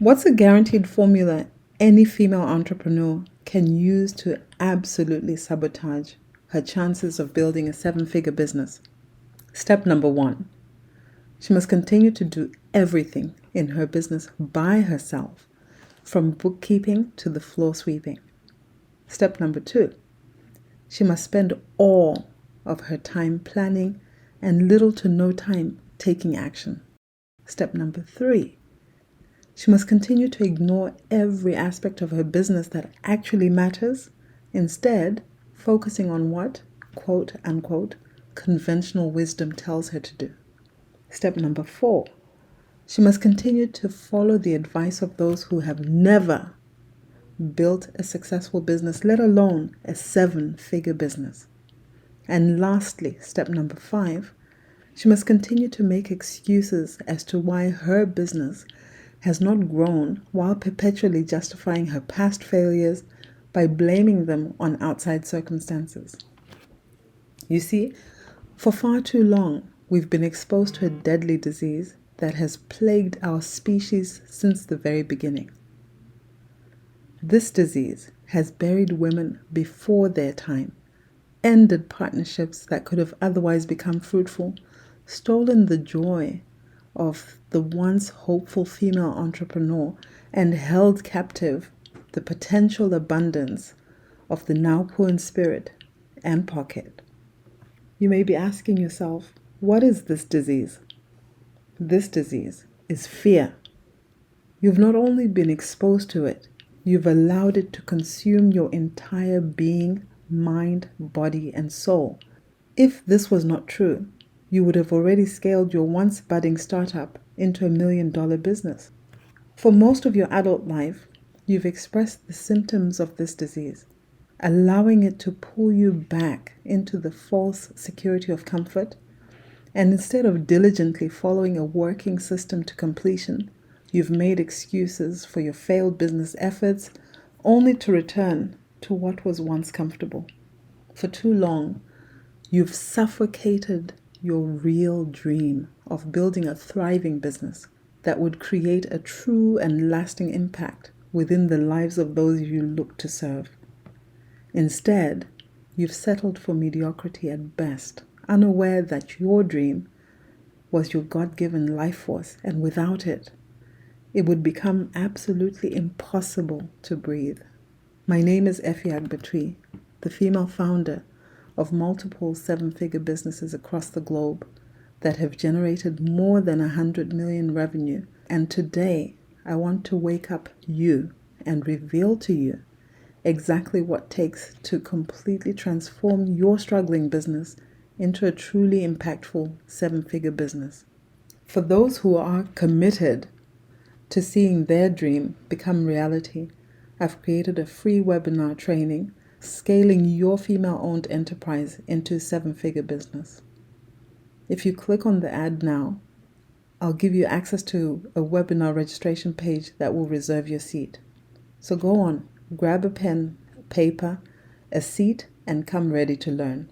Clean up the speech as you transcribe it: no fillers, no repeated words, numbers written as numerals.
What's a guaranteed formula any female entrepreneur can use to absolutely sabotage her chances of building a seven-figure business? Step number 1. She must continue to do everything in her business by herself, from bookkeeping to the floor sweeping. Step number 2. She must spend all of her time planning and little to no time taking action. Step number 3. She must continue to ignore every aspect of her business that actually matters, instead focusing on what, quote unquote, conventional wisdom tells her to do. Step number 4. She must continue to follow the advice of those who have never built a successful business, let alone a seven-figure business. And lastly, step number 5, she must continue to make excuses as to why her business has not grown, while perpetually justifying her past failures by blaming them on outside circumstances. You see, for far too long, we've been exposed to a deadly disease that has plagued our species since the very beginning. This disease has buried women before their time, ended partnerships that could have otherwise become fruitful, stolen the joy of the once hopeful female entrepreneur, and held captive the potential abundance of the now poor in spirit and pocket. You may be asking yourself, what is this disease? This disease is fear. You've not only been exposed to it, you've allowed it to consume your entire being, mind, body, and soul. If this was not true, you would have already scaled your once budding startup into $1 million business. For most of your adult life, you've expressed the symptoms of this disease, allowing it to pull you back into the false security of comfort. And instead of diligently following a working system to completion, you've made excuses for your failed business efforts, only to return to what was once comfortable. For too long, you've suffocated your real dream of building a thriving business that would create a true and lasting impact within the lives of those you look to serve. Instead, you've settled for mediocrity at best, unaware that your dream was your God-given life force, and without it, it would become absolutely impossible to breathe. My name is Effie Agbatwi, the female founder of multiple seven-figure businesses across the globe that have generated more than 100 million revenue. And today, I want to wake up you and reveal to you exactly what it takes to completely transform your struggling business into a truly impactful seven-figure business. For those who are committed to seeing their dream become reality, I've created a free webinar training, Scaling Your Female-Owned Enterprise into a seven-figure business. If you click on the ad now, I'll give you access to a webinar registration page that will reserve your seat. So go on, grab a pen, paper, a seat, and come ready to learn.